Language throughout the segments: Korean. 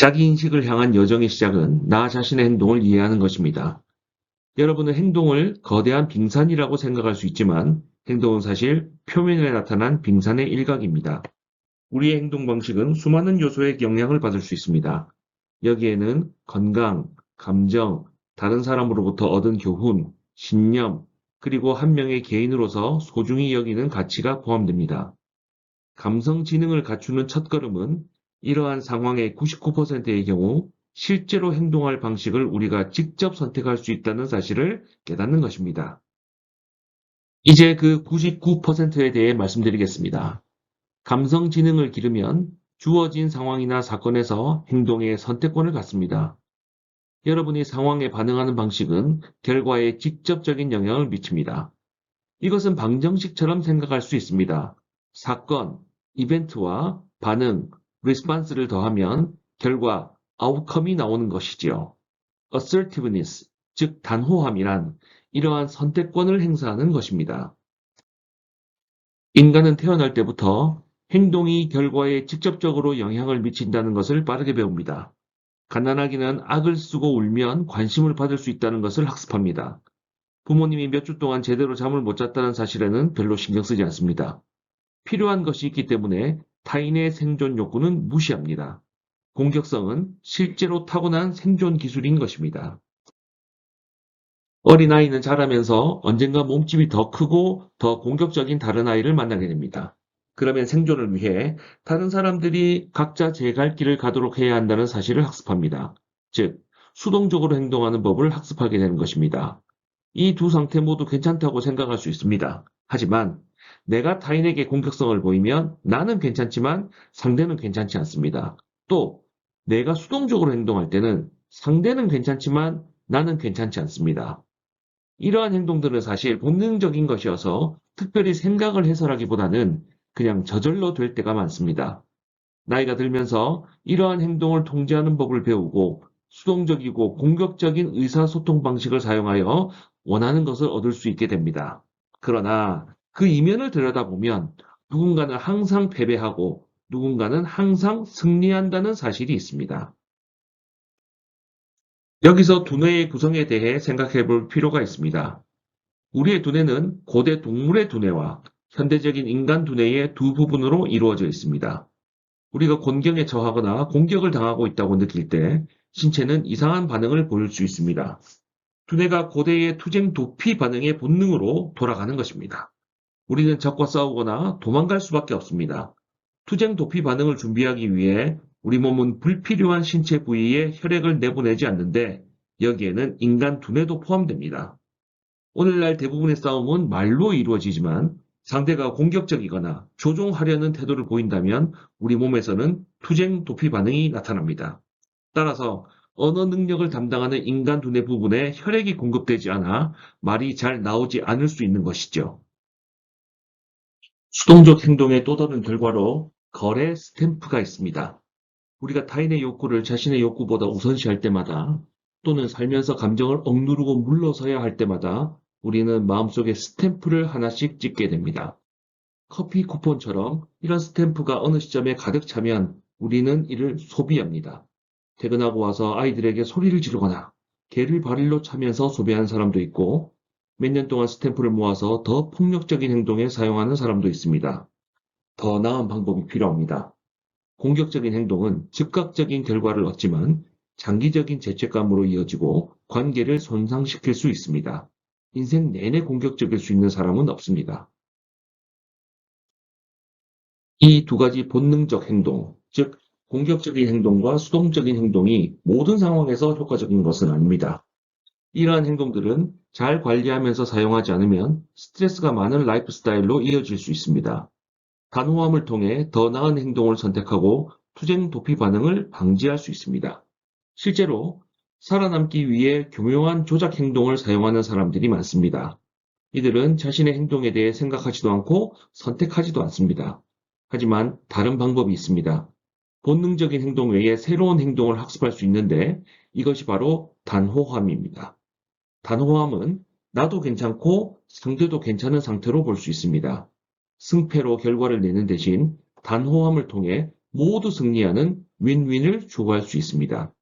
자기인식을 향한 여정의 시작은 나 자신의 행동을 이해하는 것입니다. 여러분은 행동을 거대한 빙산이라고 생각할 수 있지만 행동은 사실 표면에 나타난 빙산의 일각입니다. 우리의 행동 방식은 수많은 요소에 영향을 받을 수 있습니다. 여기에는 건강, 감정, 다른 사람으로부터 얻은 교훈, 신념, 그리고 한 명의 개인으로서 소중히 여기는 가치가 포함됩니다. 감성 지능을 갖추는 첫걸음은 이러한 상황의 99%의 경우 실제로 행동할 방식을 우리가 직접 선택할 수 있다는 사실을 깨닫는 것입니다. 이제 그 99%에 대해 말씀드리겠습니다. 감성 지능을 기르면 주어진 상황이나 사건에서 행동의 선택권을 갖습니다. 여러분이 상황에 반응하는 방식은 결과에 직접적인 영향을 미칩니다. 이것은 방정식처럼 생각할 수 있습니다. 사건, 이벤트와 반응, response를 더하면 결과, outcome이 나오는 것이지요. assertiveness, 즉 단호함이란 이러한 선택권을 행사하는 것입니다. 인간은 태어날 때부터 행동이 결과에 직접적으로 영향을 미친다는 것을 빠르게 배웁니다. 갓난아기는 악을 쓰고 울면 관심을 받을 수 있다는 것을 학습합니다. 부모님이 몇 주 동안 제대로 잠을 못 잤다는 사실에는 별로 신경 쓰지 않습니다. 필요한 것이 있기 때문에 타인의 생존 욕구는 무시합니다. 공격성은 실제로 타고난 생존 기술인 것입니다. 어린아이는 자라면서 언젠가 몸집이 더 크고 더 공격적인 다른 아이를 만나게 됩니다. 그러면 생존을 위해 다른 사람들이 각자 제 갈 길을 가도록 해야 한다는 사실을 학습합니다. 즉, 수동적으로 행동하는 법을 학습하게 되는 것입니다. 이 두 상태 모두 괜찮다고 생각할 수 있습니다. 하지만 내가 타인에게 공격성을 보이면 나는 괜찮지만 상대는 괜찮지 않습니다. 또 내가 수동적으로 행동할 때는 상대는 괜찮지만 나는 괜찮지 않습니다. 이러한 행동들은 사실 본능적인 것이어서 특별히 생각을 해서라기보다는 그냥 저절로 될 때가 많습니다. 나이가 들면서 이러한 행동을 통제하는 법을 배우고 수동적이고 공격적인 의사소통 방식을 사용하여 원하는 것을 얻을 수 있게 됩니다. 그러나 그 이면을 들여다보면 누군가는 항상 패배하고 누군가는 항상 승리한다는 사실이 있습니다. 여기서 두뇌의 구성에 대해 생각해 볼 필요가 있습니다. 우리의 두뇌는 고대 동물의 두뇌와 현대적인 인간 두뇌의 두 부분으로 이루어져 있습니다. 우리가 곤경에 처하거나 공격을 당하고 있다고 느낄 때 신체는 이상한 반응을 보일 수 있습니다. 두뇌가 고대의 투쟁 도피 반응의 본능으로 돌아가는 것입니다. 우리는 적과 싸우거나 도망갈 수밖에 없습니다. 투쟁 도피 반응을 준비하기 위해 우리 몸은 불필요한 신체 부위에 혈액을 내보내지 않는데 여기에는 인간 두뇌도 포함됩니다. 오늘날 대부분의 싸움은 말로 이루어지지만 상대가 공격적이거나 조종하려는 태도를 보인다면 우리 몸에서는 투쟁 도피 반응이 나타납니다. 따라서 언어 능력을 담당하는 인간 두뇌 부분에 혈액이 공급되지 않아 말이 잘 나오지 않을 수 있는 것이죠. 수동적 행동의 또 다른 결과로 거래 스탬프가 있습니다. 우리가 타인의 욕구를 자신의 욕구보다 우선시할 때마다 또는 살면서 감정을 억누르고 물러서야 할 때마다 우리는 마음속에 스탬프를 하나씩 찍게 됩니다. 커피 쿠폰처럼 이런 스탬프가 어느 시점에 가득 차면 우리는 이를 소비합니다. 퇴근하고 와서 아이들에게 소리를 지르거나 개를 바릴로 차면서 소비하는 사람도 있고 몇 년 동안 스탬프를 모아서 더 폭력적인 행동에 사용하는 사람도 있습니다. 더 나은 방법이 필요합니다. 공격적인 행동은 즉각적인 결과를 얻지만 장기적인 죄책감으로 이어지고 관계를 손상시킬 수 있습니다. 인생 내내 공격적일 수 있는 사람은 없습니다. 이 두 가지 본능적 행동, 즉 공격적인 행동과 수동적인 행동이 모든 상황에서 효과적인 것은 아닙니다. 이러한 행동들은 잘 관리하면서 사용하지 않으면 스트레스가 많은 라이프 스타일로 이어질 수 있습니다. 단호함을 통해 더 나은 행동을 선택하고 투쟁 도피 반응을 방지할 수 있습니다. 실제로 살아남기 위해 교묘한 조작 행동을 사용하는 사람들이 많습니다. 이들은 자신의 행동에 대해 생각하지도 않고 선택하지도 않습니다. 하지만 다른 방법이 있습니다. 본능적인 행동 외에 새로운 행동을 학습할 수 있는데 이것이 바로 단호함입니다. 단호함은 나도 괜찮고 상대도 괜찮은 상태로 볼 수 있습니다. 승패로 결과를 내는 대신 단호함을 통해 모두 승리하는 윈윈을 추구할 수 있습니다.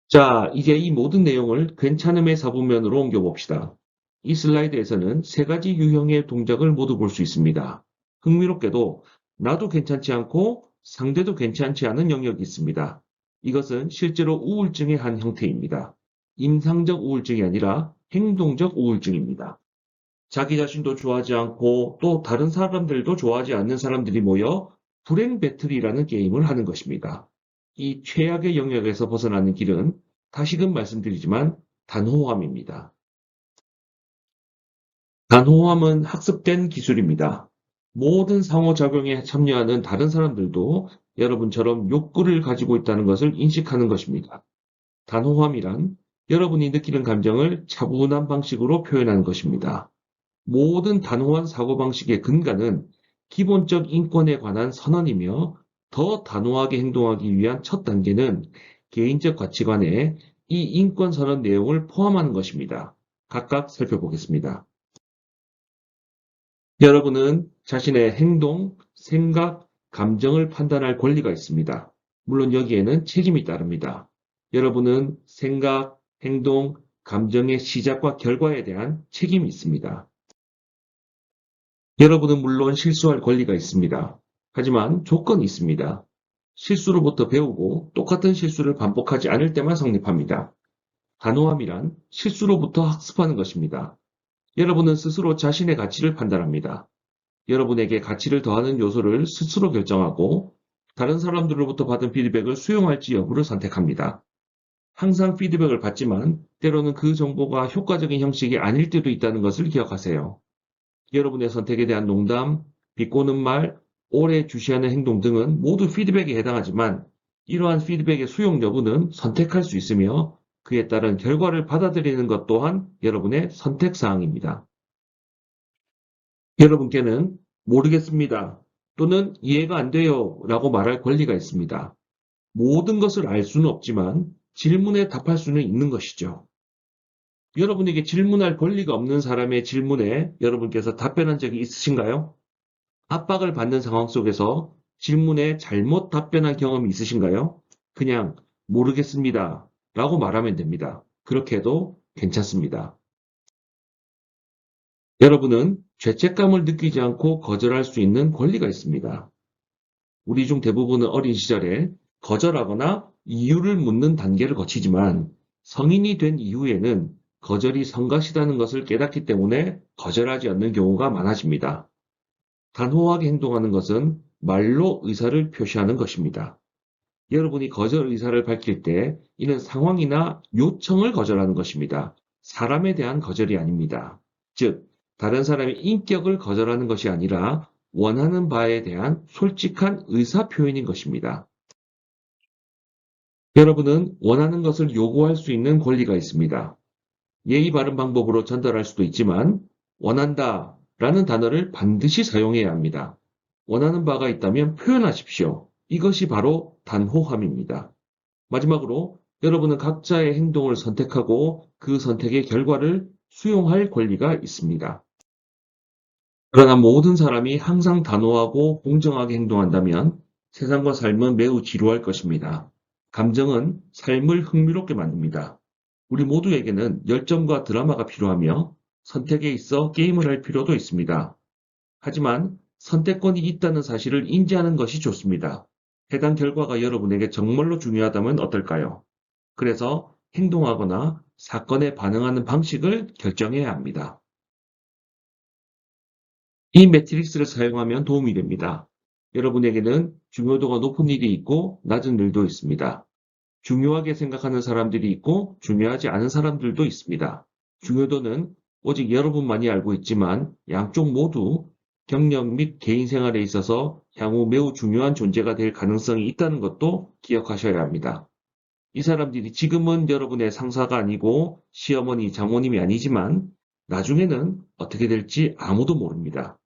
자, 이제 이 모든 내용을 괜찮음의 사부면으로 옮겨봅시다. 이 슬라이드에서는 세 가지 유형의 동작을 모두 볼 수 있습니다. 흥미롭게도 나도 괜찮지 않고 상대도 괜찮지 않은 영역이 있습니다. 이것은 실제로 우울증의 한 형태입니다. 임상적 우울증이 아니라 행동적 우울증입니다. 자기 자신도 좋아하지 않고 또 다른 사람들도 좋아하지 않는 사람들이 모여 불행 배틀이라는 게임을 하는 것입니다. 이 최악의 영역에서 벗어나는 길은 다시금 말씀드리지만 단호함입니다. 단호함은 학습된 기술입니다. 모든 상호작용에 참여하는 다른 사람들도 여러분처럼 욕구를 가지고 있다는 것을 인식하는 것입니다. 단호함이란 여러분이 느끼는 감정을 차분한 방식으로 표현하는 것입니다. 모든 단호한 사고방식의 근간은 기본적 인권에 관한 선언이며 더 단호하게 행동하기 위한 첫 단계는 개인적 가치관에 이 인권 선언 내용을 포함하는 것입니다. 각각 살펴보겠습니다. 여러분은 자신의 행동, 생각, 감정을 판단할 권리가 있습니다. 물론 여기에는 책임이 따릅니다. 여러분은 생각, 행동, 감정의 시작과 결과에 대한 책임이 있습니다. 여러분은 물론 실수할 권리가 있습니다. 하지만 조건이 있습니다. 실수로부터 배우고 똑같은 실수를 반복하지 않을 때만 성립합니다. 단호함이란 실수로부터 학습하는 것입니다. 여러분은 스스로 자신의 가치를 판단합니다. 여러분에게 가치를 더하는 요소를 스스로 결정하고 다른 사람들로부터 받은 피드백을 수용할지 여부를 선택합니다. 항상 피드백을 받지만 때로는 그 정보가 효과적인 형식이 아닐 때도 있다는 것을 기억하세요. 여러분의 선택에 대한 농담, 비꼬는 말, 오래 주시하는 행동 등은 모두 피드백에 해당하지만 이러한 피드백의 수용 여부는 선택할 수 있으며 그에 따른 결과를 받아들이는 것 또한 여러분의 선택사항입니다. 여러분께는 모르겠습니다 또는 이해가 안 돼요 라고 말할 권리가 있습니다. 모든 것을 알 수는 없지만 질문에 답할 수는 있는 것이죠. 여러분에게 질문할 권리가 없는 사람의 질문에 여러분께서 답변한 적이 있으신가요? 압박을 받는 상황 속에서 질문에 잘못 답변한 경험이 있으신가요? 그냥 모르겠습니다 라고 말하면 됩니다. 그렇게 해도 괜찮습니다. 여러분은 죄책감을 느끼지 않고 거절할 수 있는 권리가 있습니다. 우리 중 대부분은 어린 시절에 거절하거나 이유를 묻는 단계를 거치지만 성인이 된 이후에는 거절이 성가시다는 것을 깨닫기 때문에 거절하지 않는 경우가 많아집니다. 단호하게 행동하는 것은 말로 의사를 표시하는 것입니다. 여러분이 거절 의사를 밝힐 때 이는 상황이나 요청을 거절하는 것입니다. 사람에 대한 거절이 아닙니다. 즉, 다른 사람의 인격을 거절하는 것이 아니라 원하는 바에 대한 솔직한 의사 표현인 것입니다. 여러분은 원하는 것을 요구할 수 있는 권리가 있습니다. 예의 바른 방법으로 전달할 수도 있지만 원한다 라는 단어를 반드시 사용해야 합니다. 원하는 바가 있다면 표현하십시오. 이것이 바로 단호함입니다. 마지막으로 여러분은 각자의 행동을 선택하고 그 선택의 결과를 수용할 권리가 있습니다. 그러나 모든 사람이 항상 단호하고 공정하게 행동한다면 세상과 삶은 매우 지루할 것입니다. 감정은 삶을 흥미롭게 만듭니다. 우리 모두에게는 열정과 드라마가 필요하며 선택에 있어 게임을 할 필요도 있습니다. 하지만 선택권이 있다는 사실을 인지하는 것이 좋습니다. 해당 결과가 여러분에게 정말로 중요하다면 어떨까요? 그래서 행동하거나 사건에 반응하는 방식을 결정해야 합니다. 이 매트릭스를 사용하면 도움이 됩니다. 여러분에게는 중요도가 높은 일이 있고 낮은 일도 있습니다. 중요하게 생각하는 사람들이 있고 중요하지 않은 사람들도 있습니다. 중요도는 오직 여러분만이 알고 있지만 양쪽 모두 경력 및 개인 생활에 있어서 향후 매우 중요한 존재가 될 가능성이 있다는 것도 기억하셔야 합니다. 이 사람들이 지금은 여러분의 상사가 아니고 시어머니, 장모님이 아니지만 나중에는 어떻게 될지 아무도 모릅니다.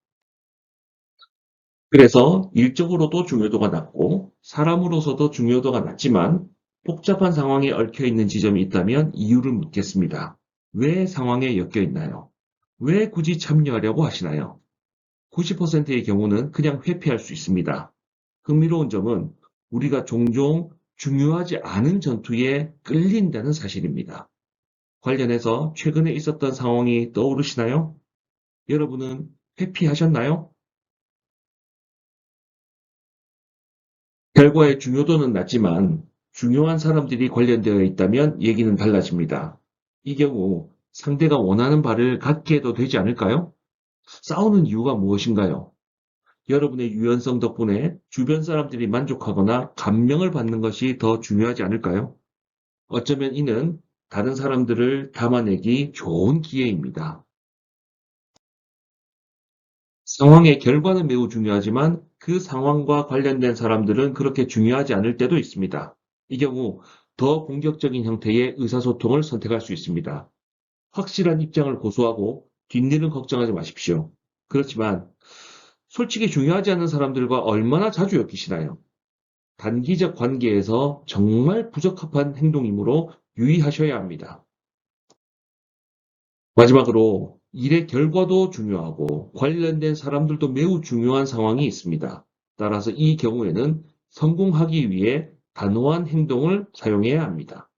그래서 일적으로도 중요도가 낮고 사람으로서도 중요도가 낮지만 복잡한 상황에 얽혀 있는 지점이 있다면 이유를 묻겠습니다. 왜 상황에 엮여 있나요? 왜 굳이 참여하려고 하시나요? 90%의 경우는 그냥 회피할 수 있습니다. 흥미로운 점은 우리가 종종 중요하지 않은 전투에 끌린다는 사실입니다. 관련해서 최근에 있었던 상황이 떠오르시나요? 여러분은 회피하셨나요? 결과의 중요도는 낮지만 중요한 사람들이 관련되어 있다면 얘기는 달라집니다. 이 경우 상대가 원하는 바를 갖게 해도 되지 않을까요? 싸우는 이유가 무엇인가요? 여러분의 유연성 덕분에 주변 사람들이 만족하거나 감명을 받는 것이 더 중요하지 않을까요? 어쩌면 이는 다른 사람들을 담아내기 좋은 기회입니다. 상황의 결과는 매우 중요하지만 그 상황과 관련된 사람들은 그렇게 중요하지 않을 때도 있습니다. 이 경우 더 공격적인 형태의 의사소통을 선택할 수 있습니다. 확실한 입장을 고수하고 뒷일은 걱정하지 마십시오. 그렇지만 솔직히 중요하지 않은 사람들과 얼마나 자주 엮이시나요? 단기적 관계에서 정말 부적합한 행동이므로 유의하셔야 합니다. 마지막으로 일의 결과도 중요하고 관련된 사람들도 매우 중요한 상황이 있습니다. 따라서 이 경우에는 성공하기 위해 단호한 행동을 사용해야 합니다.